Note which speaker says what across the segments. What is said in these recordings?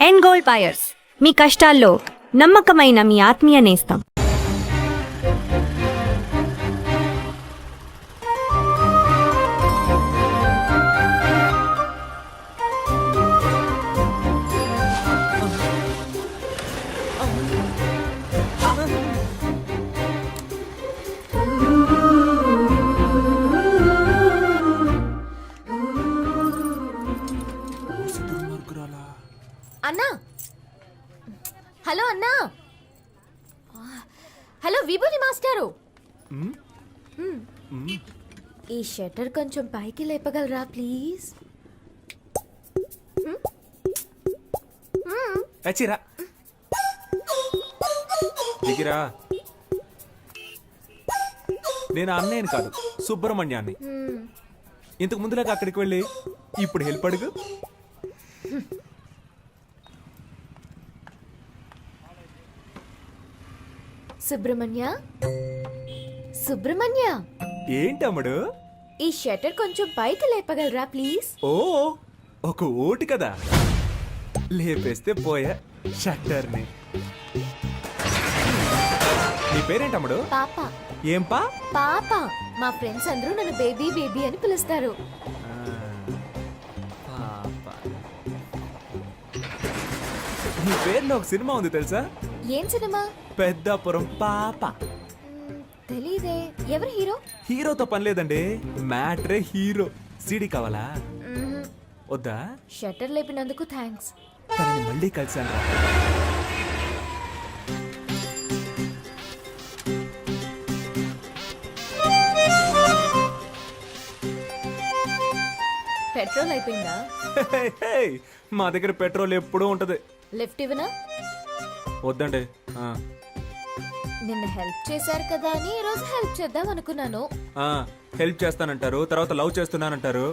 Speaker 1: End gold buyers, మీ కష్టాల్లో నమ్మకమైన మీ ఆత్మీయ నేస్తం.
Speaker 2: అన్నా, హలో అన్నా. హలో విభూతి మాస్టారు, ఈ షట్టర్ కొంచెం పైకి లేపగలరా ప్లీజ్?
Speaker 3: అచ్చిరా దిగిరా. నేను అన్నయ్యని కాదు, సుబ్రహ్మణ్యాన్ని. ఇంతకు ముందులాగా అక్కడికి వెళ్ళి ఇప్పుడు హెల్ప్ అడుగు.
Speaker 2: సుబ్రహ్మణ్య, సుబ్రహ్మణ్య,
Speaker 3: ఏంటమ్ముడు?
Speaker 2: ఈ షట్టర్ కొంచెం పైకి లేపగలరా ప్లీజ్?
Speaker 3: ఓ, ఒక ఓటు కదా, లేపేస్తే పోయా షట్టర్ని. నీ పేరేంటమ్ముడు?
Speaker 2: పాప.
Speaker 3: ఏం పా?
Speaker 2: పాప. మా ఫ్రెండ్స్ అందరూ నన్ను బేబీ బేబీ అని పిలుస్తారు.
Speaker 3: నీ పేరులో ఒక సినిమా ఉంది తెలుసా?
Speaker 2: ఏం సినిమా?
Speaker 3: పెద్దాపురం పాప.
Speaker 2: తెలీదే. ఎవరు హీరో?
Speaker 3: హీరోతో పని లేదండి, మ్యాట్రే హీరో. సీడీ కావాలా? వద్దా?
Speaker 2: షట్టర్ లేపినందుకు థ్యాంక్స్.
Speaker 3: తనని మళ్ళీ కలిసాను.
Speaker 2: పెట్రోల్ అయిపోయిందా?
Speaker 3: మా దగ్గర పెట్రోల్ ఎప్పుడూ ఉంటది.
Speaker 2: లిఫ్ట్ ఇవ్వనా?
Speaker 3: వద్దండి.
Speaker 2: నిన్న హెల్ప్ చేశారు కదా అని ఈ రోజు హెల్ప్ చేద్దాం అనుకున్నాను.
Speaker 3: హెల్ప్ చేస్తానంటారు, తర్వాత లవ్ చేస్తున్నానంటారు.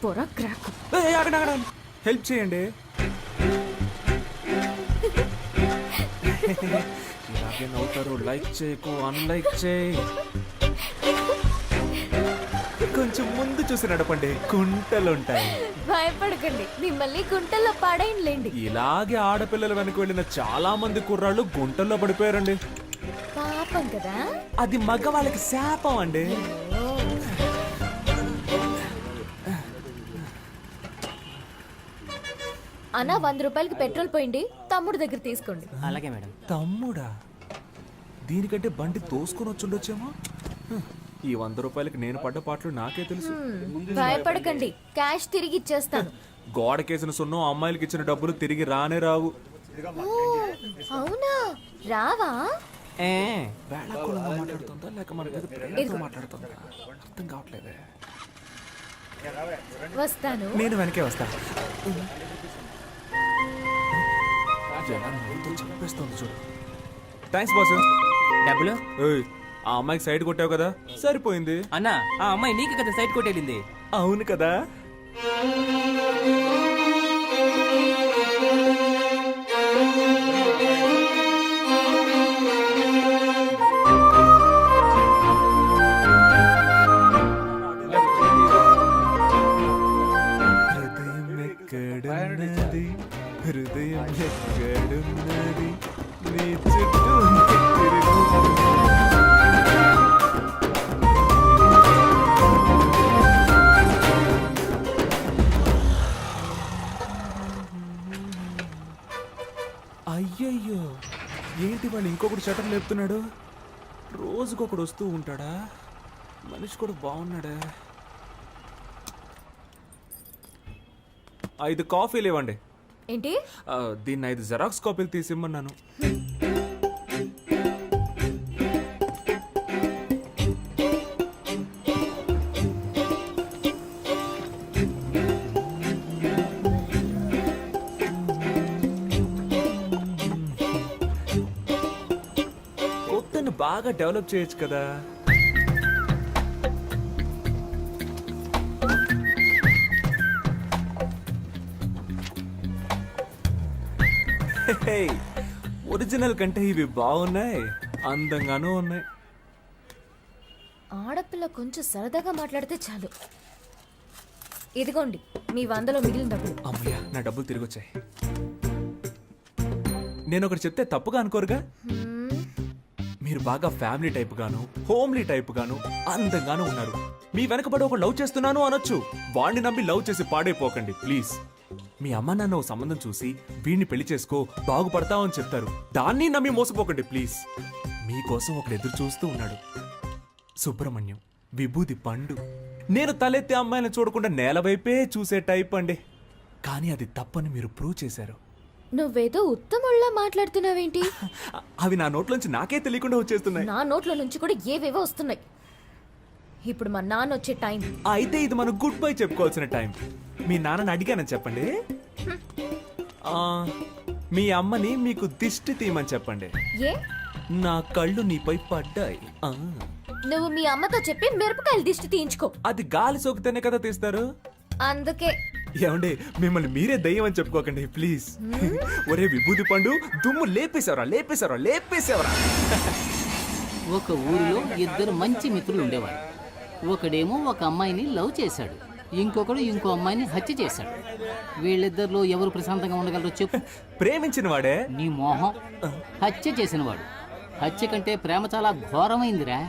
Speaker 2: పొర క్రాక్.
Speaker 3: హెల్ప్ చేయండి. ఇలాగే నవ్వుతారు. లైక్ చేయకు, అన్లైక్ చేయి. కొంచెం ముందు చూసి నడపండి, గుంటలుంటాయి.
Speaker 2: భయపడకండి, మిమ్మల్ని గుంటల్లో పడేయండి.
Speaker 3: ఇలాగే ఆడపిల్లల వెనక వెళ్ళిన చాలా మంది కుర్రాళ్ళు గుంటల్లో పడిపోయారండి.
Speaker 2: పాపం కదా.
Speaker 3: అది మగవాళ్ళకి శాపం అండి.
Speaker 2: అన్న 100 రూపాయలకి పెట్రోల్ పోయింది, తమ్ముడు దగ్గర తీసుకోండి.
Speaker 4: అలాగే మేడం.
Speaker 3: తమ్ముడా? దీనికంటే బండి తోసుకొని వచ్చుండొచ్చేమో. ఈ 100 రూపాయలకి నేను పడ్డ పాటలు నాకే తెలుసు.
Speaker 2: భయపడకండి, క్యాష్ తిరిగి ఇచ్చేస్తాను.
Speaker 3: గోడకేసిన సున్నం అమ్మాయిలకి ఇచ్చిన డబ్బులు తిరిగి రానే రావు.
Speaker 2: అవునా? రావా?
Speaker 3: మాట్లాడుతుందా లేక మన మీద ప్రేమతో మాట్లాడుతుందా అర్థం కావట్లేదే.
Speaker 2: వస్తాను.
Speaker 3: నేను వెనకే వస్తాను. చంపేస్తుంది చూడు. Thanks boss.
Speaker 4: డబ్బులు?
Speaker 3: ఆ అమ్మాయికి సైడ్ కొట్టావు కదా, సరిపోయింది.
Speaker 4: అన్నా, ఆ అమ్మాయి నీకు కదా సైడ్ కొట్టేళ్ళింది.
Speaker 3: అవును కదా. హృదయం ఎక్కడున్నది, నీ చుట్టూ అయ్యయ్యో, ఏంటి వాళ్ళు ఇంకొకటి షటర్ లేపుతున్నాడు? రోజుకొకడు వస్తూ ఉంటాడా? మనిషి కూడా బాగున్నాడా? 5 కాఫీలు ఇవ్వండి.
Speaker 2: ఏంటి?
Speaker 3: దీన్ని 5 జెరాక్స్ కాపీలు తీసిమ్మన్నాను. కొత్తను బాగా డెవలప్ చేయొచ్చు కదా. ఒరిజినల్ కంటే ఇవి బాగున్నాయి, అందంగానూ ఉన్నాయి.
Speaker 2: ఆడపిల్ల కొంచెం సరదాగా మాట్లాడితే చాలు. ఇదిగోండి మీ 100లో మిగిలిన డబ్బులు.
Speaker 3: అమ్మయ్య, నా డబ్బులు తిరిగి వచ్చాయి. నేను ఒకటి చెప్తే తప్పుగా అనుకోరుగా? మీరు బాగా ఫ్యామిలీ టైప్ గాను, హోమ్లీ టైప్ గాను, అందంగాను ఉన్నారు. మీ వెనకబడి ఒక లవ్ చేస్తున్నాను అనొచ్చు. వాణ్ణి నమ్మి లవ్ చేసి పాడైపోకండి ప్లీజ్. మీ అమ్మ నాన్న ఓ సంబంధం చూసి వీడిని పెళ్లి చేసుకో బాగుపడతావు అని చెప్తారు. దాన్ని నమ్మి మోసపోకండి ప్లీజ్. మీకోసం ఒకడు ఎదురు చూస్తూ ఉన్నాడు. సుబ్రహ్మణ్యం, విభూది పండు. నేను తలెత్తే అమ్మాయిని చూడకుండా నేల వైపే చూసే టైప్ అండి. కానీ అది తప్పని మీరు ప్రూవ్ చేశారు.
Speaker 2: నువ్వేదో ఉత్తముళ్ళ మాట్లాడుతున్నావేంటి?
Speaker 3: అవి నా నోట్లోంచి నాకే తెలియకుండా వచ్చేస్తున్నాయి.
Speaker 2: నా నోట్ల నుంచి కూడా ఏవేవో వస్తున్నాయి. ఇప్పుడు మా నాన్న వచ్చే టైం.
Speaker 3: అయితే ఇది మనం గుడ్ బై చెప్పుకోవాల్సిన టైం. మీ నాన్నని అడిగానని చెప్పండి. మీ అమ్మని మీకు దిష్టి తీయమని చెప్పండి.
Speaker 2: ఏ
Speaker 3: నా కళ్ళు నీపై పడ్డాయి.
Speaker 2: నువ్వు మీ అమ్మతో చెప్పి మిరపకాయలు దిష్టి తీయించుకో.
Speaker 3: అది గాలి సోకితేనే కదా తీస్తారు.
Speaker 2: అందుకే
Speaker 3: ఏమండి మిమ్మల్ని మీరే దయ్యం అని చెప్పుకోకండి ప్లీజ్. ఒరే విభూది పండు, దుమ్ము లేపేశావరా.
Speaker 5: ఒక ఊరిలో ఇద్దరు మంచి మిత్రులు ఉండేవారు. ఒకడేమో ఒక అమ్మాయిని లవ్ చేశాడు, ఇంకొకడు ఇంకో అమ్మాయిని హత్య చేశాడు. వీళ్ళిద్దరిలో ఎవరు ప్రశాంతంగా ఉండగలరో చెప్పు.
Speaker 3: ప్రేమించిన వాడే.
Speaker 5: నీ మోహం. హత్య చేసినవాడు. హత్య కంటే ప్రేమ చాలా ఘోరమైందిరా.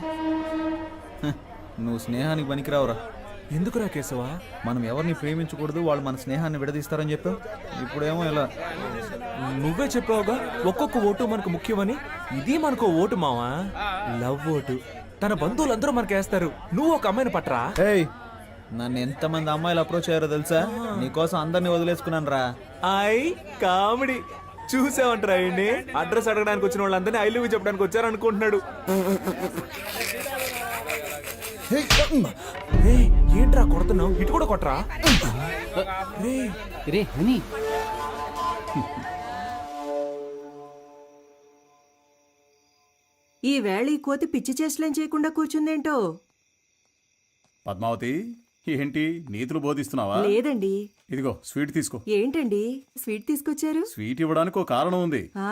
Speaker 6: నువ్వు స్నేహానికి పనికిరావురా.
Speaker 3: ఎందుకురా కేశవా?
Speaker 6: మనం ఎవరిని ప్రేమించకూడదు, వాళ్ళు మన స్నేహాన్ని విడదీస్తారని చెప్పావు. ఇప్పుడేమో ఇలా.
Speaker 3: నువ్వే చెప్పావుగా ఒక్కొక్క ఓటు మనకు ముఖ్యమని. ఇది మనకు ఓటు మావా, లవ్ ఓటు. తన బంధువులందరూ మనకేస్తారు. నువ్వు ఒక అమ్మాయిని పట్టరా.
Speaker 6: ఏయ్, నన్ను ఎంతమంది అమ్మాయిలు అప్రోచ్ అయ్యారో తెలుసా? నీకోసం అందరినీ వదిలేసుకున్నాను రా.
Speaker 3: కామెడీ చూసావంటరా? అండి అడ్రస్ అడగడానికి వచ్చిన వాళ్ళందరినీ ఐ లవ్ యూ చెప్పడానికి వచ్చారు అనుకుంటున్నాడు. ఏంట్రా కొడుతున్నావు? ఇటు కూడా కొట్టరా.
Speaker 5: రే హనీ,
Speaker 7: ఈ వేళ ఈ కోతి పిచ్చి చేష్టలేం చేయకుండా కూర్చుందేంటో.
Speaker 8: పద్మావతి, ఏంటి నీతులు బోధిస్తున్నావా?
Speaker 7: లేదండి.
Speaker 8: ఇదిగో స్వీట్ తీసుకో.
Speaker 7: ఏంటండి స్వీట్ తీసుకొచ్చారు?
Speaker 8: స్వీట్ ఇవ్వడానికి ఒక కారణం ఉంది.
Speaker 7: ఆ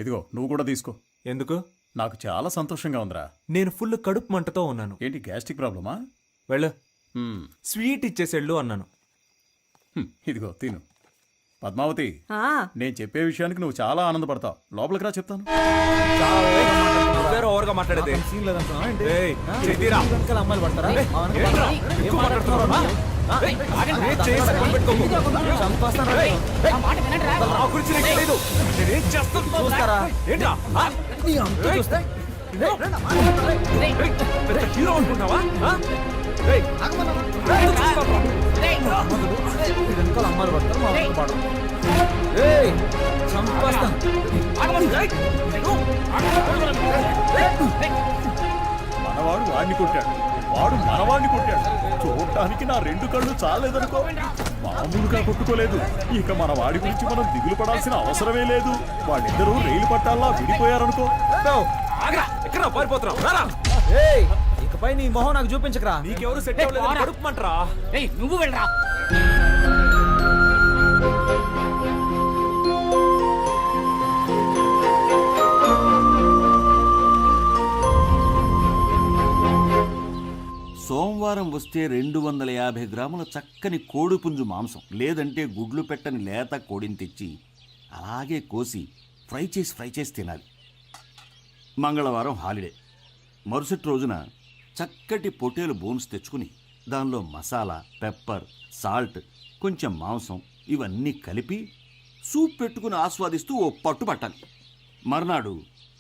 Speaker 8: ఇదిగో నువ్వు కూడా తీసుకో.
Speaker 3: ఎందుకు?
Speaker 8: నాకు చాలా సంతోషంగా ఉందిరా.
Speaker 3: నేను ఫుల్ కడుపు మంటతో ఉన్నాను.
Speaker 8: ఏంటి గ్యాస్ట్రిక్ ప్రాబ్లమా?
Speaker 3: వెళ్ళు,
Speaker 8: హ్మ్,
Speaker 3: స్వీట్ ఇచ్చేసేళ్ళు అన్నాను.
Speaker 8: ఇదిగో తిను. పద్మావతి,
Speaker 7: ఆ
Speaker 8: నేను చెప్పే విషయానికి నువ్వు చాలా ఆనందపడతావు. లోపలికి రా చెప్తాను.
Speaker 3: ఓవర్గా మాట్లాడేది
Speaker 6: సీన్ లేదంటున్నావా ఏంటి?
Speaker 3: ఏయ్, చెయ్యిరా.
Speaker 6: వెనకాల అమ్మాయిలు పడతారా? మా వెనక
Speaker 3: ఏంట్రా?
Speaker 6: పడతారా? ఏం
Speaker 3: ఎక్కువ
Speaker 6: మాట్లాడుతున్నావు రా? చంపేస్తాను రా.
Speaker 3: నా గురించి నీకు తెలీదు. నేనేం చేస్తాను
Speaker 6: చూస్తారా?
Speaker 3: ఏంట్రా?
Speaker 6: నీ అంత చూస్తే
Speaker 3: పెద్ద హీరో అనుకుంటావా?
Speaker 6: వెనకాల అమ్మాయిలు పడతారు, మా వెనక పడరు. ఏయ్, చంపేస్తాను.
Speaker 8: మనవాడు వాడిని కొట్టాడు, వాడు మనవాడిని కొట్టాడు. చూడటానికి నా రెండు కళ్ళు చాలేదనుకో. మామూలుగా కొట్టుకోలేదు. ఇక మన వాడి గురించి మనం దిగులు పడాల్సిన అవసరమే లేదు. వాళ్ళిద్దరూ రైలు పట్టాల్లా విడిపోయారనుకో.
Speaker 3: ఎక్కడ పారిపోతున్నావు? రారా.
Speaker 6: ఏయ్, ఇకపై నీ మొహం నాకు చూపించకరా.
Speaker 3: నీకెవరు సెట్ అవ్వలేదు కడుపుమంటరా.
Speaker 5: ఏయ్ నువ్వు వెళ్ళరా.
Speaker 9: సోమవారం వస్తే 250 గ్రాముల చక్కని కోడిపుంజు మాంసం, లేదంటే గుడ్లు పెట్టని లేత కోడిని తెచ్చి అలాగే కోసి ఫ్రై చేసి తినాలి. మంగళవారం హాలిడే. మరుసటి రోజున చక్కటి పొటేలు బోన్స్ తెచ్చుకుని దానిలో మసాలా, పెప్పర్, సాల్ట్, కొంచెం మాంసం ఇవన్నీ కలిపి సూప్ పెట్టుకుని ఆస్వాదిస్తూ ఓ పట్టు పట్టాలి. మర్నాడు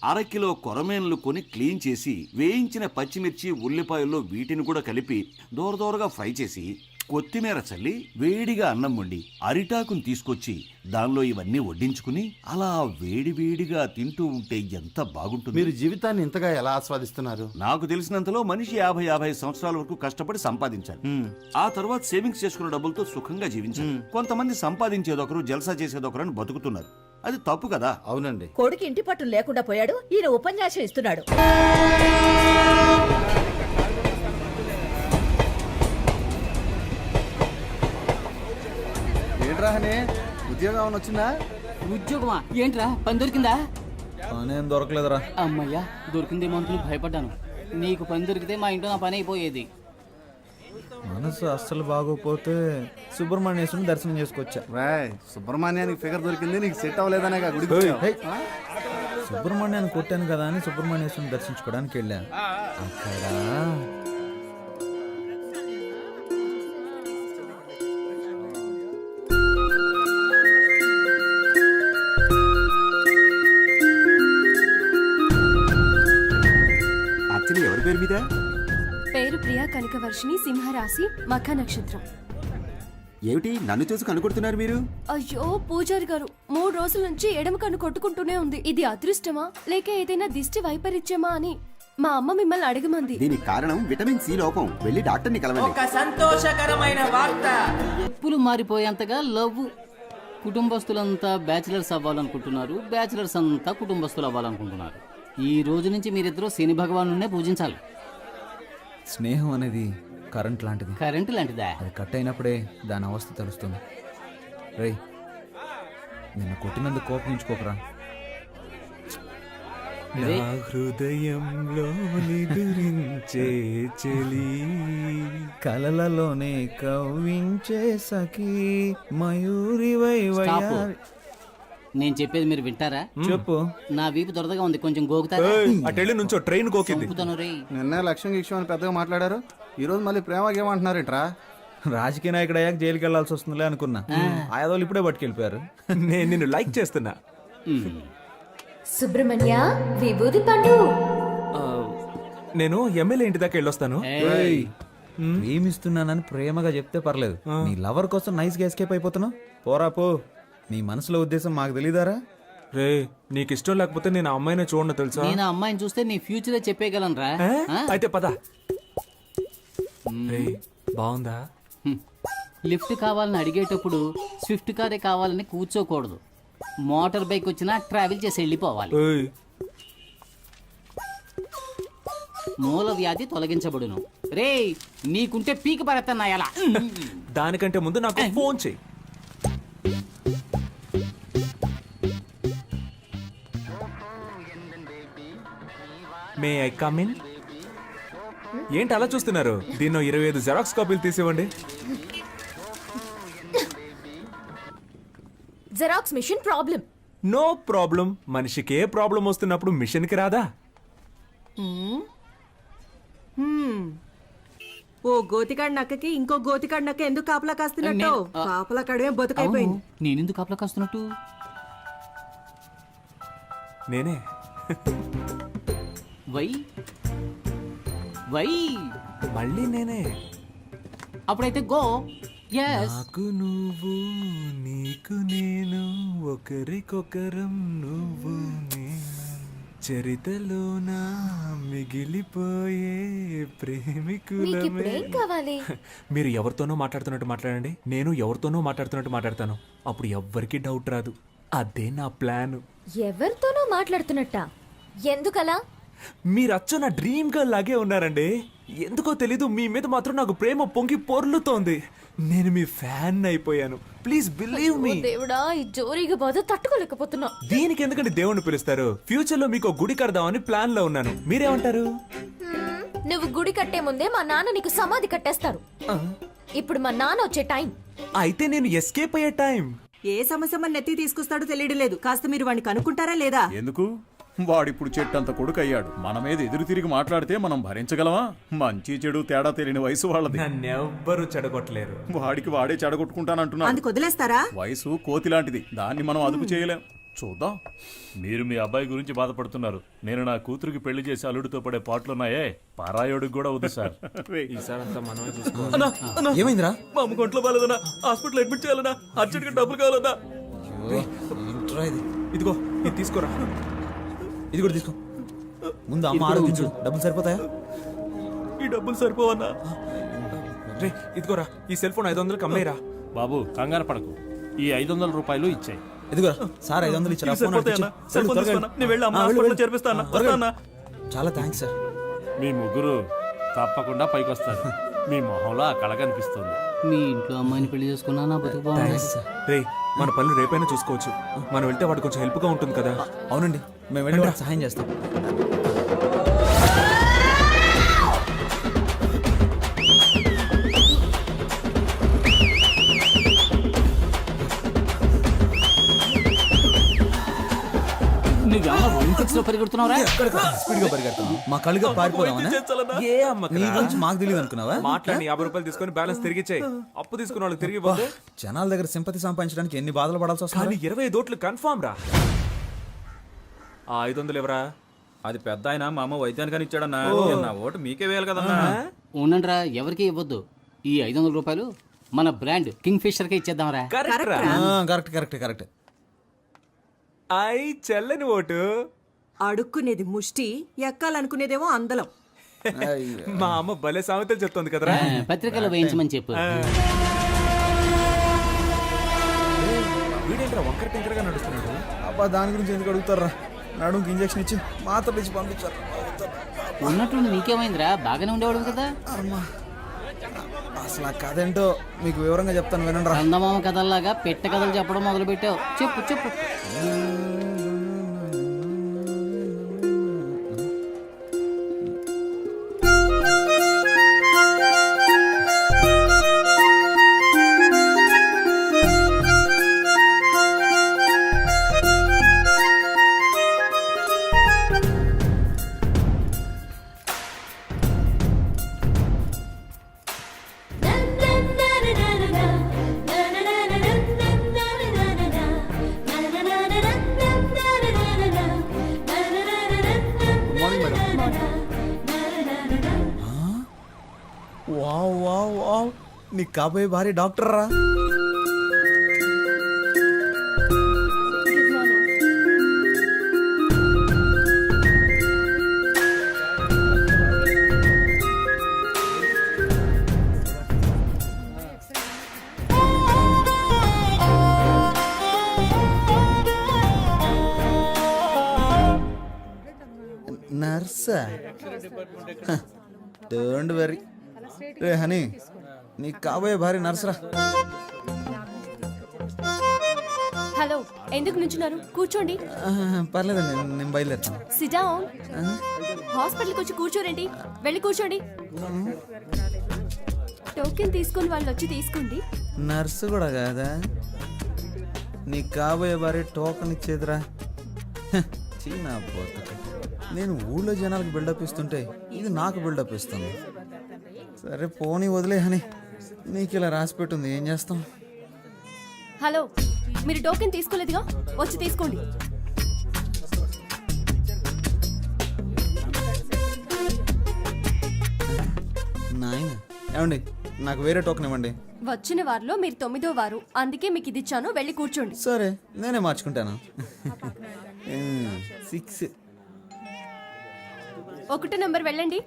Speaker 9: అరకిలో కొరమేన్లు కొని క్లీన్ చేసి వేయించిన పచ్చిమిర్చి, ఉల్లిపాయల్లో వీటిని కూడా కలిపి దూరదూరగా ఫ్రై చేసి కొత్తిమీర చల్లి వేడిగా అన్నం వండి అరిటాకుని తీసుకొచ్చి దానిలో ఇవన్నీ వడ్డించుకుని అలా వేడివేడిగా తింటూ ఉంటే ఎంత బాగుంటుంది.
Speaker 10: మీరు జీవితాన్ని ఇంతగా ఎలా ఆస్వాదిస్తున్నారు?
Speaker 9: నాకు తెలిసినంతలో మనిషి 50 సంవత్సరాల వరకు కష్టపడి సంపాదించాలి. ఆ తర్వాత సేవింగ్స్ చేసుకున్న డబ్బులతో సుఖంగా జీవించాలి. కొంతమంది సంపాదించేదొకరు, జల్సా చేసేదొకరు అని బతుకుతున్నారు. అది తప్పు కదా?
Speaker 10: అవునండి.
Speaker 7: కొడుకు ఇంటి పట్టు లేకుండా పోయాడు, ఈయన ఉపన్యాసం ఇస్తున్నాడు.
Speaker 10: ఏంట్రా హనే, ఉద్యోగం ఏమైనా వచ్చిందా?
Speaker 5: ఉద్యోగమా? ఏంట్రా పని దొరికిందా?
Speaker 6: పనేం దొరకలేదురా.
Speaker 5: అమ్మయ్యా, దొరికిందేమో అనుకుని భయపడ్డాను. నీకు పని దొరికితే మా ఇంట్లో నా పని అయిపోయేది.
Speaker 6: మన మనసు అస్సలు బాగోపోతే సుబ్రహ్మణ్యేశ్వరుని దర్శనం చేసుకొచ్చా.
Speaker 10: రాయ్ సుబ్రహ్మణ్యానికి ఫిగర్ దొరికింది, నీకు సెట్ అవ్వలేదనే గుడికి వచ్చావు.
Speaker 6: హే, సుబ్రహ్మణ్యాన్ని కొట్టాను కదా అని సుబ్రహ్మణ్యేశ్వరుని దర్శించుకోవడానికి వెళ్ళాను. అక్కడ
Speaker 9: అచ్చని ఎవరి పేరు మీద?
Speaker 2: పేరు ప్రియా కనకవర్షిణి, సింహరాశి, మఖ నక్షత్రం.
Speaker 9: ఏమిటి నన్ను చూసి కనుకొడుతున్నారు మీరు?
Speaker 2: అయ్యో పూజారి గారు, 3 రోజుల నుంచి ఎడమ కన్ను కొట్టుకుంటూనే ఉంది. ఇది అదృష్టమా లేక ఏదైనా దిష్టి వైపరీత్యమా అని మా అమ్మ మిమ్మల్ని అడగమంది.
Speaker 9: దీనికి కారణం విటమిన్ సి లోపం. వెళ్ళి డాక్టర్ని కలవండి.
Speaker 4: ఒక సంతోషకరమైన వార్త.
Speaker 5: చెప్పులు మారిపోయేంతగా లవ్. కుటుంబస్తులంతా బ్యాచిలర్స్ అవ్వాలనుకుంటున్నారు, బ్యాచిలర్స్ అంతా కుటుంబస్తులు అవ్వాలనుకుంటున్నారు. ఈ రోజు నుంచి మీరిద్దరూ శని భగవానునే పూజించాలి.
Speaker 6: స్నేహం అనేది కరెంట్ లాంటిది.
Speaker 5: కరెంటు లాంటిదా?
Speaker 6: అది కట్ అయినప్పుడే దాని అవస్థ తెలుస్తుంది. రేయ్, నిన్ను కొట్టినందుకు కోపగించుకోకరా.
Speaker 5: రే,
Speaker 3: నా హృదయంలో నిదురించే చెలి,
Speaker 6: కలలలోనే కవ్వించే సఖీ మయూరివై
Speaker 5: స్టాప్.
Speaker 6: వయ్యారి.
Speaker 5: నేను చెప్పేది మీరు వింటారా?
Speaker 6: చెప్పు.
Speaker 5: నా వీపు దొరదగా ఉంది, కొంచెం గోకుతారా?
Speaker 3: అటెళ్ళి నుంచో ట్రైన్ గోకింది.
Speaker 5: చంపుతాను రే.
Speaker 10: నిన్నే లక్ష్యం గిక్ష్యం అని పెద్దగా మాట్లాడారు, ఈ రోజు మళ్ళీ ప్రేమకి ఏమంటున్నారేంట్రా?
Speaker 6: రాజకీయ నాయకుడు అయ్యాక జైలుకి వెళ్లాల్సి వస్తుందిలే అనుకున్నా. ఆయాదోళ్ళు ఇప్పుడే పట్టుకెళ్ళిపోయారు.
Speaker 3: నేను నిన్ను లైక్ చేస్తున్నా.
Speaker 2: సుబ్రహ్మణ్య విభూది పండు.
Speaker 3: ఆ, నేను ఎమ్మెల్యే ఇంటి దాకా వెళ్ళొస్తాను.
Speaker 5: ఏయ్,
Speaker 6: ప్రేమిస్తున్నానని ప్రేమగా చెప్తే పర్లేదు, నీ లవర్ కోసం నైస్ గా ఎస్కేప్ అయిపోతున్నావు. పోరా పో. నీ మనసులో ఉద్దేశం మాకు తెలీదారా?
Speaker 3: రే, నీకు ఇష్టం లేకపోతే నేను ఆ అమ్మాయిని చూడను తెలుసా?
Speaker 5: నేను ఆ అమ్మాయిని చూస్తే నీ ఫ్యూచరే చెప్పేయగలను రా.
Speaker 3: ఏ? అయితే పద. రే, బాగుందా?
Speaker 5: లిఫ్ట్ కావాలని అడిగేటప్పుడు స్విఫ్ట్ కారే కావాలని కూర్చోకూడదు. మోటార్ బైక్ వచ్చినా ట్రావెల్ చేసి వెళ్ళిపోవాలి.
Speaker 3: ఏయ్,
Speaker 5: మూల వ్యాధి తొలగించబడును. రే, నీకుంటే పీకి పడతాను ఎలా?
Speaker 3: దానికంటే ముందు నాకు ఫోన్ చెయ్యి. May I come in? ఏంటి అలా చూస్తున్నారు? దీన్నో 25 జెరాక్స్ కాపీలు తీసివ్వండి.
Speaker 2: Xerox machine problem.
Speaker 3: No problem. మనిషికి ఏ ప్రాబ్లం వస్తున్నప్పుడు మిషన్కి రాదా?
Speaker 7: ఓ గోతికాడి నక్కకి ఇంకో గోతికాడి నక్క ఎందుకు కాపలా కాస్తున్నట్టు? కాపలా కాడమే బతుకైపోయింది.
Speaker 5: నేనెందుకు కాపలా కాస్తున్నట్టు?
Speaker 3: నేనే.
Speaker 5: వై వై
Speaker 3: మళ్ళీ నేనే.
Speaker 5: అప్పుడైతే గో. ఎస్.
Speaker 3: నాకు నువ్వు, నీకు నేను, ఒకరికొకరం నువ్వు నేను, చరితలోన మిగిలిపోయే ప్రేమికులమే.
Speaker 2: మీకిప్పుడేం కావాలి?
Speaker 3: మీరు ఎవరితోనో మాట్లాడుతున్నట్టు మాట్లాడండి, నేను ఎవరితోనో మాట్లాడుతున్నట్టు మాట్లాడతాను. అప్పుడు ఎవ్వరికి డౌట్ రాదు. అదే నా ప్లాన్.
Speaker 2: ఎవరితోనో మాట్లాడుతున్నట్ట? ఎందుకలా?
Speaker 3: మీరు అచ్చ నా డ్రీమ్ గర్ల్ లాగే ఉన్నారండి. ఎందుకో తెలీదు, మీ మీద మాత్రం నాకు ప్రేమ పొంగి పొర్లుతోంది. నేను మీ ఫ్యాన్ అయిపోయాను. Please believe me.
Speaker 2: దేవుడా, ఈ జోరీగా బాధ తట్టుకోలేకపోతున్నా.
Speaker 3: దీనికి ఎందుకంటే దేవుణ్ణి పిలుస్తారు? ఫ్యూచర్ లో మీకు గుడి కడదామని ప్లాన్ లో ఉన్నాను. మీరేమంటారు?
Speaker 2: నువ్వు గుడి కట్టే ముందే మా నాన్న నీకు సమాధి కట్టేస్తారు. ఇప్పుడు మా నాన్న వచ్చే టైం.
Speaker 3: అయితే నేను ఎస్కేప్ అయ్యే టైం.
Speaker 7: ఏ సమస్య మన నెత్తి తీసుకొస్తాడో తెలియడం లేదు. కాస్త మీరు వాడిని కనుక్కుంటారా లేదా?
Speaker 8: ఎందుకు? వాడిప్పుడు చెట్టంత కొడుకు అయ్యాడు. మన మీద ఎదురు తిరిగి మాట్లాడితే మనం భరించగలమా? మంచి చెడు తేడా తెలియని వయసు వాళ్ళది.
Speaker 3: నన్నెవ్వరూ చెడగొట్టలేరు.
Speaker 8: వాడికి వాడే చెడగొట్టుకుంటానంటున్నాడు.
Speaker 7: అందుకు వదిలేస్తారా?
Speaker 8: వయసు కోతి లాంటిది, దాన్ని మనం అదుపు చేయలేం. చూద్దాం.
Speaker 11: మీరు మీ అబ్బాయి గురించి బాధపడుతున్నారు. నేను నా కూతురికి పెళ్లి చేసి అల్లుడితో పడే పాటలున్నాయే, పారాయోడికి కూడా వద్దు సార్.
Speaker 3: ఈసారి అంతా మనమే చూసుకోవాలి.
Speaker 6: ఏమైందిరా?
Speaker 3: మా అమ్మ కొంట్లో బాలేదన్నా, హాస్పిటల్ అడ్మిట్ చేయాలన్నా, అర్జెంట్గా డబ్బులు కావాలన్నా. ఇదిగో ఇది తీసుకోరా.
Speaker 6: ఇది కూడా తీసుకో. ముందు అమ్మ ఆరోగించు. డబ్బులు సరిపోతాయా?
Speaker 3: ఈ డబ్బులు సరిపోవన్నా? రే, ఇదిగోరా, ఈ సెల్ ఫోన్ 500 అమ్మేరా.
Speaker 11: బాబు కంగారు పడకు, ఈ 500 రూపాయలు ఇచ్చాయి.
Speaker 6: ఇదిగోరా సార్, 500 ఇచ్చారా? ఫోన్ అడిగిచ్చు. చాలా థ్యాంక్స్ సార్.
Speaker 11: మీ ముగ్గురు తప్పకుండా పైకొస్తారు. మీ మొహంలో ఆ కళ కనిపిస్తుంది.
Speaker 5: మీ ఇంట్లో అమ్మాయిని పెళ్లి చేసుకున్నా నా బతుకు బాగుంది.
Speaker 3: రే, మన పనులు రేపైనా చూసుకోవచ్చు. మనం వెళ్తే వాడు కొంచెం హెల్ప్ గా ఉంటుంది కదా.
Speaker 6: అవునండి, మేము వెళ్ళి వాడికి సహాయం చేస్తాం.
Speaker 5: నువ్వేమన్నా ఒలింపిక్స్ లో పరిగెడుతున్నావురా?
Speaker 6: స్పీడ్ గా పరిగెడుతున్నావు మా కళ్ళుగా పారిపోదామనా?
Speaker 3: ఏ అమ్మకి
Speaker 6: నీ గురించి మాకు తెలియదు అనుకున్నావా?
Speaker 3: మాట్లాడి 50 రూపాయలు తీసుకొని బ్యాలెన్స్ తిరిగి చేయి. అప్పు తీసుకున్న వాళ్ళకి తిరిగి పోతే
Speaker 6: జనాల దగ్గర సింపతి సంపాదించడానికి ఎన్ని బాధలు పడాల్సి
Speaker 3: కానీ
Speaker 6: వస్తుంది?
Speaker 3: 25 ఓట్లు కన్ఫామ్ రా. ఆ 500 ఎవరా?
Speaker 6: అది పెద్ద ఆయన మా అమ్మ వైద్యానికని ఇచ్చాడన్నా. నా ఓటు మీకే వేయాలి కదన్నా.
Speaker 5: ఉండండిరా, ఎవరికి ఇవ్వద్దు. ఈ 500 రూపాయలు మన బ్రాండ్ కింగ్ ఫిషర్ కే ఇచ్చేద్దాంరా.
Speaker 3: కరెక్ట్ రా.
Speaker 6: Correct correct correct.
Speaker 3: చెల్లని ఓటు.
Speaker 7: అడుక్కునేది ముష్టి, ఎక్కాలనుకునేదేమో అందలం.
Speaker 3: మా అమ్మ భలే సామెతలు చెప్తోంది కదరా.
Speaker 5: పత్రికలో వేయించమని చెప్పు.
Speaker 3: వీడేంట్రా వంకర టింకరగా నడుస్తున్నాడు.
Speaker 6: అబ్బా దాని గురించి ఎందుకు అడుగుతారా? నడుముకి ఇంజక్షన్ ఇచ్చి మాత్రలు ఇచ్చి పంపించారు.
Speaker 5: ఉన్నట్టుండి నీకేమైందిరా? బాగానే ఉండేవాడు కదా.
Speaker 6: అసలు ఆ కథ ఏంటో మీకు వివరంగా చెప్తాను వినండి రా.
Speaker 5: చందమామ కథల్లాగా పెట్ట కథలు చెప్పడం మొదలు పెట్టావు. చెప్పు చెప్పు.
Speaker 6: వావ్ వావ్ వావ్, నీ కాబోయే భారీ డాక్టర్ రా. నర్సా? Don't worry. రే హనీ, నీ కాబోయే భారీ నర్సరా.
Speaker 2: హలో, ఎందుకు నుంచున్నారు? కూర్చోండి.
Speaker 6: పర్లేదండి, నేను బయలుదేరుతాను.
Speaker 2: SIT down. హాస్పిటల్కి వచ్చి కూర్చోరండి. వెళ్ళి కూర్చోండి. టోకెన్ తీసుకుని వాళ్ళు వచ్చి తీసుకోండి.
Speaker 6: నర్సు కూడా కాదా? నీ కాబోయే భారీ టోకన్ ఇచ్చేదిరా. చీనా పోతక. నేను ఊళ్ళో జనాలకు బిల్డప్ ఇస్తుంటే ఇది నాకు బిల్డప్ ఇస్తుంది. సరే పోనీ వదిలే హనీ, నీకు ఇలా రాసి పెట్టుంది, ఏం చేస్తాం?
Speaker 2: హలో, మీరు టోకెన్ తీసుకోలేదుగా, వచ్చి తీసుకోండి.
Speaker 6: నాయన ఏమండి, నాకు వేరే టోకెన్ ఇవ్వండి.
Speaker 2: వచ్చిన వారిలో మీరు 9వ వారు, అందుకే మీకు ఇది ఇచ్చాను. వెళ్ళి కూర్చోండి.
Speaker 6: సరే నేనే మార్చుకుంటాను. 6.
Speaker 2: 1 నంబర్ వెళ్ళండి.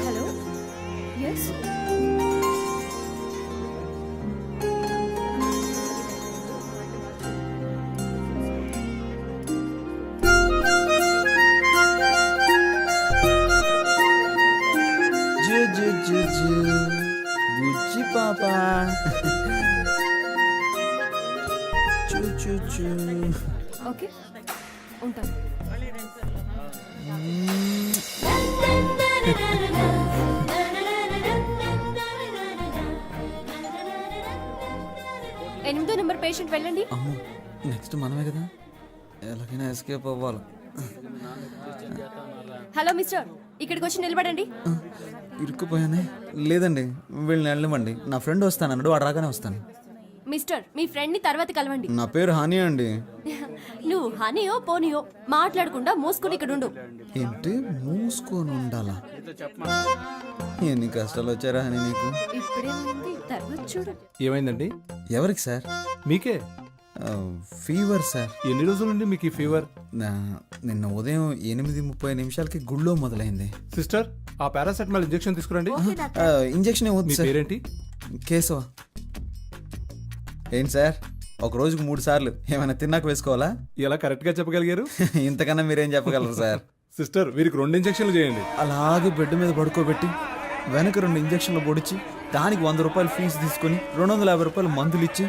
Speaker 2: Hello, yes.
Speaker 6: బుజ్జి పాప. చూ చూ చూ.
Speaker 2: ఓకే, ఉంటాను. ఎనిమిదో నెంబర్ పేషెంట్ వెళ్ళండి.
Speaker 6: అమ్మో, నెక్స్ట్ మనమే కదా, ఎలాగైనా ఎస్కేప్ అవ్వాలి.
Speaker 2: హలో మిస్టర్, ఇక్కడికి వచ్చి నిలబడండి.
Speaker 6: ఇరుక్కుపోయానే. లేదండి, వీళ్ళని వెళ్ళమండి. నా ఫ్రెండ్ వస్తానన్నాడు, వాడు రాగానే వస్తాను.
Speaker 2: మిస్టర్, మీ ఫ్రెండ్ ని తర్వాత కలవండి.
Speaker 6: నా పేరు హనీ అండి.
Speaker 2: నువ్వు హనీయో పోనీయో మాట్లాడకుండా మూసుకుని ఇక్కడ ఉండు.
Speaker 6: ఏంటి మూసుకొని ఉండాలా? ఎన్ని కష్టాలు వచ్చారా హనీ నీకు?
Speaker 2: ఇప్పుడేమైంది, తర్వాత చూడు.
Speaker 8: ఏమైందండి?
Speaker 6: ఎవరికి సార్?
Speaker 8: మీకే.
Speaker 6: Fever sir.
Speaker 8: ఎన్ని రోజుల నుండి మీకు ఈ ఫీవర్?
Speaker 6: నిన్న ఉదయం 8:30 గుళ్ళో మొదలైంది.
Speaker 8: సిస్టర్, ఆ పారాసెటమాల్ ఇంజెక్షన్ తీసుకురండి.
Speaker 6: ఇంజెక్షన్
Speaker 8: మీ
Speaker 6: ఏమవుతుంది సార్?
Speaker 8: పేరేంటి?
Speaker 6: కేశవ. ఏంటి సార్, ఒక రోజుకు 3 సార్లు ఏమైనా తిన్నాక వేసుకోవాలా?
Speaker 8: ఎలా కరెక్ట్ గా చెప్పగలిగారు?
Speaker 6: ఇంతకన్నా మీరేం చెప్పగలరు సార్?
Speaker 8: సిస్టర్, వీరికి 2 ఇంజెక్షన్లు చేయండి.
Speaker 6: అలాగే బెడ్ మీద పడుకోబెట్టి వెనక 2 ఇంజక్షన్లు పొడిచి దానికి 100 రూపాయలు ఫీజు తీసుకొని 250 రూపాయలు మందులు ఇచ్చి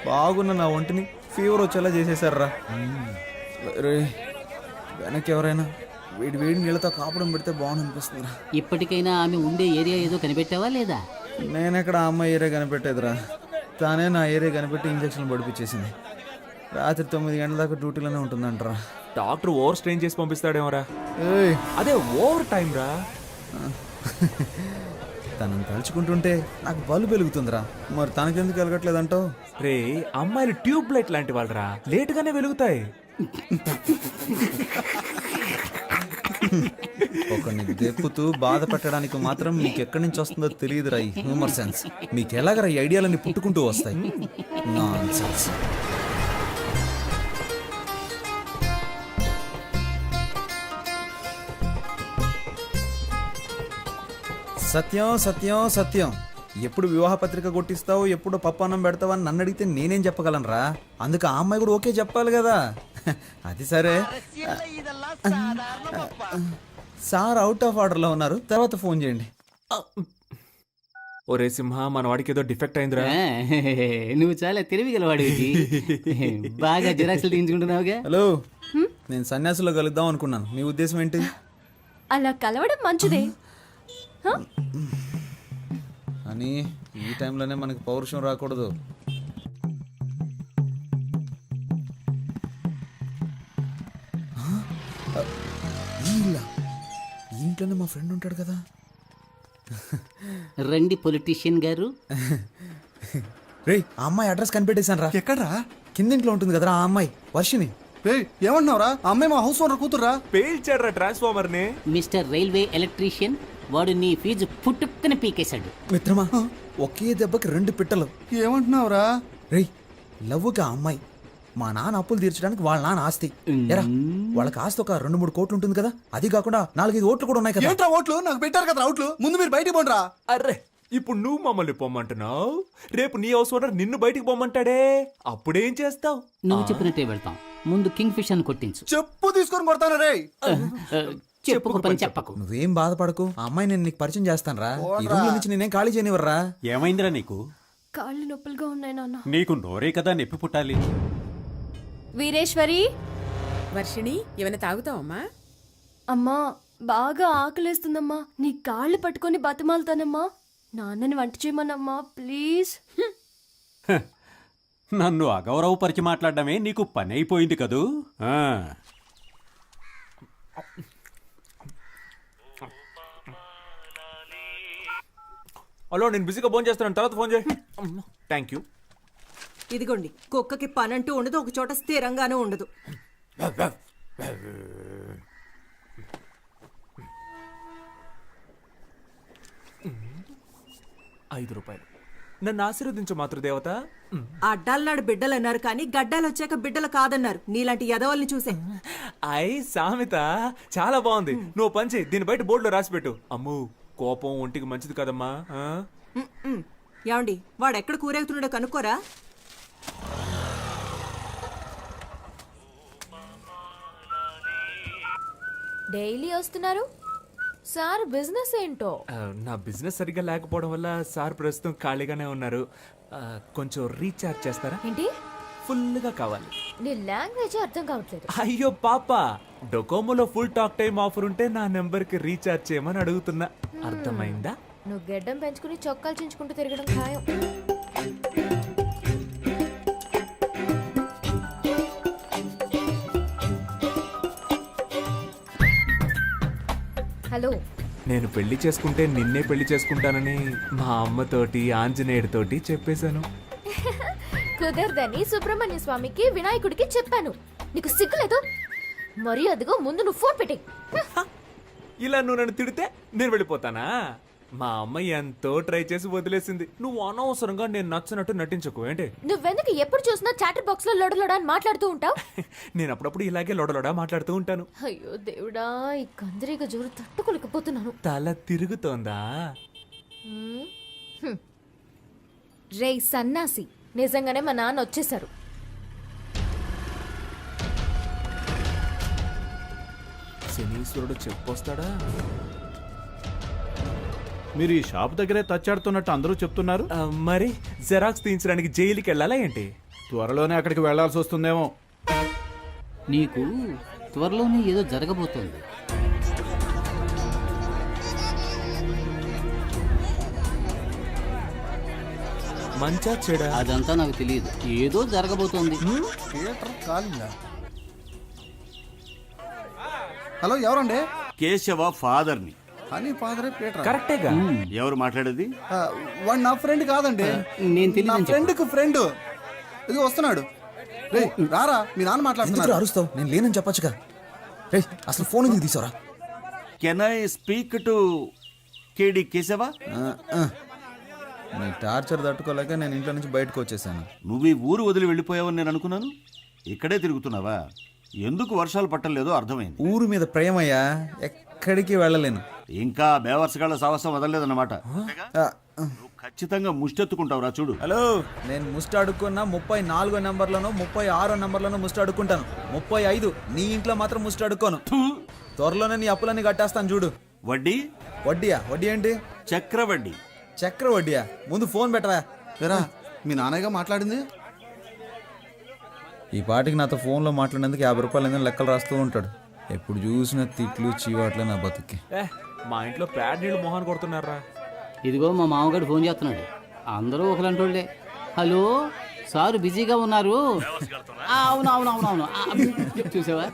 Speaker 6: బాగున్న నా ఒంటిని ఫీవర్ వచ్చేలా చేసేసారా. రే, వెనక ఎవరైనా వేడి వేడి నీళ్ళతో కాపడం పెడితే బాగుంది అనిపిస్తుందిరా.
Speaker 5: ఇప్పటికైనా ఆమె ఉండే ఏరియా ఏదో కనిపెట్టావా లేదా?
Speaker 6: నేనెక్కడ ఆ అమ్మాయి ఏరియా కనిపెట్టేదిరా, తానే నా ఏరియా కనిపెట్టి ఇంజక్షన్లు పడిపించేసింది. రాత్రి 9 గంటల దాకా డ్యూటీలోనే ఉంటుందంటరా.
Speaker 3: డాక్టర్ ఓవర్ స్ట్రెయిన్ చేసి పంపిస్తాడేమోరా.
Speaker 6: ఏయ్,
Speaker 3: అదే ఓవర్ టైం రా.
Speaker 6: తనని తలుచుకుంటుంటే నాకు బల్బు వెలుగుతుందిరా. మరి తనకెందుకు వెలగట్లేదంటావు?
Speaker 3: రే, అమ్మాయిలు ట్యూబ్ లైట్ లాంటి వాళ్ళరా, లేటుగానే వెలుగుతాయి.
Speaker 6: ఒకరిని దెప్పుతూ బాధ పెట్టడానికి మాత్రం మీకు ఎక్కడి నుంచి వస్తుందో తెలియదురా ఈ హ్యూమర్ సెన్స్. మీకు ఎలాగరా ఈ ఐడియాలన్నీ పుట్టుకుంటూ వస్తాయి? నాన్సెన్స్. సత్యం సత్యం సత్యం. ఎప్పుడు వివాహ పత్రిక కొట్టిస్తావు, ఎప్పుడు పప్పాన్నం పెడతావు అని నన్ను అడిగితే నేనేం చెప్పగలనురా? అందుకు ఆ అమ్మాయి కూడా ఓకే చెప్పాలి కదా. అది సరే, సార్ అవుట్ ఆఫ్ ఆర్డర్లో ఉన్నారు, తర్వాత ఫోన్ చేయండి.
Speaker 3: ఒరే సింహ, మన వాడికి ఏదో డిఫెక్ట్ అయిందిరా.
Speaker 5: నువ్వు చాలా తెలివిగలవాడివి. బాగా జిరాక్స్లు తీయించుకుంటున్నావుగా.
Speaker 6: హలో, నేను సన్యాసులో కలుద్దాం అనుకున్నాను. మీ ఉద్దేశం ఏంటి?
Speaker 2: అలా కలవడం మంచిదే.
Speaker 6: అని ఈ టైంలోనే మనకి పౌరుషం రాకూడదు. ఇంట్లోనే మా ఫ్రెండ్ ఉంటాడు కదా.
Speaker 5: రండి పొలిటీషియన్ గారు.
Speaker 6: రే, ఆ అమ్మాయి అడ్రస్ కనిపెట్టేశాను రా.
Speaker 10: ఎక్కడ్రా?
Speaker 6: కిందింట్లో ఉంటుంది కదరా ఆ అమ్మాయి, వర్షిని.
Speaker 10: రే, ఏమంటున్నావురా? ఆ అమ్మాయి మా హౌస్ ఓనర్ కూతుర్రా.
Speaker 3: పేల్చాడ్రా ట్రాన్స్ఫార్మర్ ని.
Speaker 5: మిస్టర్ రైల్వే ఎలక్ట్రీషియన్, వాడు నీ ఫీజు పుట్టుక్కని పీకేశాడు.
Speaker 6: మిత్రమా, ఒకే దెబ్బకి 2 పిట్టలు.
Speaker 10: ఏమంటున్నావురా?
Speaker 6: రే, లవ్వుగా ఆ అమ్మాయి మా నాన్న అప్పులు తీర్చడానికి వాళ్ళ నాన్న ఆస్తి. ఎరా, వాళ్ళకి ఆస్తి ఒక 2-3 కోట్లు ఉంటుంది కదా. అది కాకుండా 4-5 ఓట్లు కూడా ఉన్నాయి కదా.
Speaker 10: ఏంట్రా ఓట్లు? నాకు పెట్టారు కదా ఓట్లు. ముందు మీరు బయటికి పోండిరా.
Speaker 3: అర్రే, ఇప్పుడు నువ్వు మమ్మల్ని పొమ్మంటున్నావు, రేపు నీ హౌస్ ఓనర్ నిన్ను బయటికి పొమ్మంటాడే, అప్పుడేం చేస్తావు?
Speaker 5: నువ్వు చెప్పినట్టే వెళ్తాం. ముందు కింగ్ ఫిష్ అని కొట్టించు.
Speaker 10: చెప్పు తీసుకొని కొడతాను రే.
Speaker 5: చెప్పుకు పని చెప్పకు.
Speaker 6: నువ్వేం బాధపడకు, ఆ అమ్మాయి నేను నీకు పరిచయం చేస్తాను రా. ఈ రూమ్ నుంచి నేనేం ఖాళీ చేయనివర్రా.
Speaker 8: ఏమైందిరా నీకు?
Speaker 2: కాళ్ళు నొప్పులుగా ఉన్నాయి నాన్న.
Speaker 8: నీకు నోరే కదా నొప్పి పుట్టాలి.
Speaker 2: వీరేశ్వరి,
Speaker 7: వర్షిణి, ఏమైనా తాగుతావమ్మా?
Speaker 2: అమ్మా బాగా ఆకలేస్తుందమ్మా. నీ కాళ్ళు పట్టుకొని బతిమాలుతానమ్మా. నాన్నని వంట చేయమన్నమ్మా ప్లీజ్.
Speaker 8: నన్ను అగౌరవపరిచి మాట్లాడడమే నీకు పని అయిపోయింది కదూ.
Speaker 3: హలో, నేను బిజీగా ఫోన్ చేస్తున్నాను, తర్వాత ఫోన్ చేయి. Thank you.
Speaker 7: ఇదిగోండి, కుక్కకి పనంటూ ఉండదు, ఒక చోట స్థిరంగానే ఉండదు.
Speaker 3: 5 రూపాయలు. నన్ను ఆశీర్వదించు మాతృదేవత.
Speaker 7: అడ్డాలనాడు బిడ్డలు అన్నారు కానీ గడ్డాలు వచ్చాక బిడ్డలు కాదన్నారు. నీలాంటి యదవల్ని చూసే.
Speaker 3: సామెత చాలా బాగుంది. నువ్వు పంచి దీని బయట బోర్డులో రాసి పెట్టు. అమ్ము, కోపం ఒంటికి మంచిది కదమ్మా.
Speaker 7: ఏమండి, వాడు ఎక్కడ కూరేగుతున్నాడో కనుక్కోరా.
Speaker 2: డైలీ వస్తున్నారు సార్, బిజినెస్ ఏంటో?
Speaker 3: నా బిజినెస్ సరిగ్గా లేకపోవడం వల్ల సార్ ప్రస్తుతం ఖాళీగానే ఉన్నారు. కొంచెం రీఛార్జ్ చేస్తారా?
Speaker 2: ఏంటి?
Speaker 3: ఫుల్గా కావాలి.
Speaker 2: నీ లాంగ్వేజ్ అర్థం కావట్లేదు.
Speaker 3: అయ్యో పాప, డొకోమోలో ఫుల్ టాక్ టైం ఆఫర్ ఉంటే నా నెంబర్కి రీఛార్జ్ చేయమని అడుగుతున్నా. అర్థమైందా?
Speaker 2: నువ్వు గెడ్డం పెంచుకుని చొక్కాలు చించుకుంటూ తిరగడం ఖాయం. హలో,
Speaker 3: నేను పెళ్లి చేసుకుంటే నిన్నే పెళ్లి చేసుకుంటానని మా అమ్మతోటి ఆంజనేయుడితోటి చెప్పేశాను.
Speaker 2: కుదరదని సుబ్రహ్మణ్య స్వామికి వినాయకుడికి చెప్పాను. నీకు సిగ్గులేదు? మరి అదిగో ముందు నువ్వు ఫోన్ పెట్టే.
Speaker 3: ఇలా నువ్వు నన్ను తిడితే నేను వెళ్ళిపోతానా? మా అమ్మ ఎంతో ట్రై చేసి వదిలేసింది. నువ్వు అనవసరంగా నేను నచ్చినట్టు నటించకు. ఏంటి?
Speaker 2: నువ్వెందుకు ఎప్పుడు చూసినా చాటర్ బాక్స్ లో లొడలొడ అని మాట్లాడుతూ ఉంటావు?
Speaker 3: నేను అప్పుడప్పుడు ఇలాగే లొడలొడ మాట్లాడుతూ ఉంటాను.
Speaker 2: అయ్యో దేవుడా, ఈ కందిరీగ జోరు తట్టుకోలేకపోతున్నాను.
Speaker 3: తల తిరుగుతోందా?
Speaker 2: రే సన్నాసి, నిజంగానే మా నాన్న వచ్చేసారు.
Speaker 3: శనీశ్వరుడు చెప్పొస్తాడా?
Speaker 8: మీరు ఈ షాప్ దగ్గరే తచ్చాడుతున్నట్టు అందరూ చెప్తున్నారు.
Speaker 3: మరి జెరాక్స్ తీయించడానికి జైలుకి వెళ్ళాలా ఏంటి?
Speaker 8: త్వరలోనే అక్కడికి వెళ్లాల్సి వస్తుందేమో.
Speaker 5: నీకు త్వరలోనే ఏదో జరగబోతోంది.
Speaker 3: మంచా చెడా?
Speaker 5: అదంతా నాకు తెలియదు, ఏదో జరగబోతోంది.
Speaker 10: థియేటర్ కాలిందా? హలో, ఎవరండి?
Speaker 9: కేశవ ఫాదర్ని.
Speaker 10: అని ఫాదరే పీటర్.
Speaker 3: కరెక్టేగా.
Speaker 9: ఎవరు మాట్లాడేది?
Speaker 10: వాడు నా ఫ్రెండ్ కాదండి,
Speaker 5: నేను
Speaker 10: నా
Speaker 5: తెలియదు.
Speaker 10: ఫ్రెండ్కి ఫ్రెండ్. ఇది వస్తున్నాడు. రే రారా, మీ నాన్న
Speaker 6: ఎందుకు
Speaker 10: మాట్లాడుతున్నారు.
Speaker 6: అరుస్తావు? నేను లేనని చెప్పొచ్చుగా. రే అసలు ఫోన్ ఎందుకు తీసావురా?
Speaker 9: Can I speak to Kedi Keshava?
Speaker 6: నీ టార్చర్ తట్టుకోలేక నేను ఇంట్లో నుంచి బయటకు వచ్చేసాను.
Speaker 9: నువ్వు ఈ ఊరు వదిలి వెళ్ళిపోయావని నేను అనుకున్నాను. ఇక్కడే తిరుగుతున్నావా? ఎందుకు వర్షాలు పట్టలేదో అర్థమైంది.
Speaker 6: ఊరు మీద ప్రేమయ్యా, ఎక్కడికి వెళ్ళలేను.
Speaker 9: ఇంకా బేవర్సగాళ్ళ సాహసం వదలలేదన్నమాట.
Speaker 6: ఆ,
Speaker 9: నువ్వు ఖచ్చితంగా ముష్టెత్తుకుంటావురా చూడు.
Speaker 6: హలో, నేను ముస్ట్ అడుక్కున్నా 34 నెంబర్లోనో 36 నెంబర్లోనో ముస్ట్ అడుక్కుంటాను. 35 నీ ఇంట్లో మాత్రం ముస్ట్ అడుక్కోను. త్వరలోనే నీ అప్పులన్నీ కట్టేస్తాను చూడు.
Speaker 9: వడ్డీ?
Speaker 6: వడ్డీయా? వడ్డీ ఏంటి?
Speaker 9: చక్రవడ్డీ.
Speaker 6: చక్ర వడ్డీయా? ముందు ఫోన్ పెట్టవా.
Speaker 10: లేరా, మీ నాన్నగా మాట్లాడింది.
Speaker 6: ఈ పాటికి నాతో ఫోన్లో మాట్లాడేందుకు 50 రూపాయలు ఏదైనా లెక్కలు రాస్తూ ఉంటాడు. ఎప్పుడు చూసిన తిట్లు చీవాట్లే నా బతుక్కి.
Speaker 3: మా ఇంట్లో ప్యాడ్ నీళ్ళు మొహాన్ కొడుతున్నారా?
Speaker 5: ఇదిగో మా మామగారు ఫోన్ చేస్తున్నాడు. అందరూ ఒకలంటోళ్ళే. హలో సార్, బిజీగా ఉన్నారు? అవును అవును అవును అవును. చూసావా,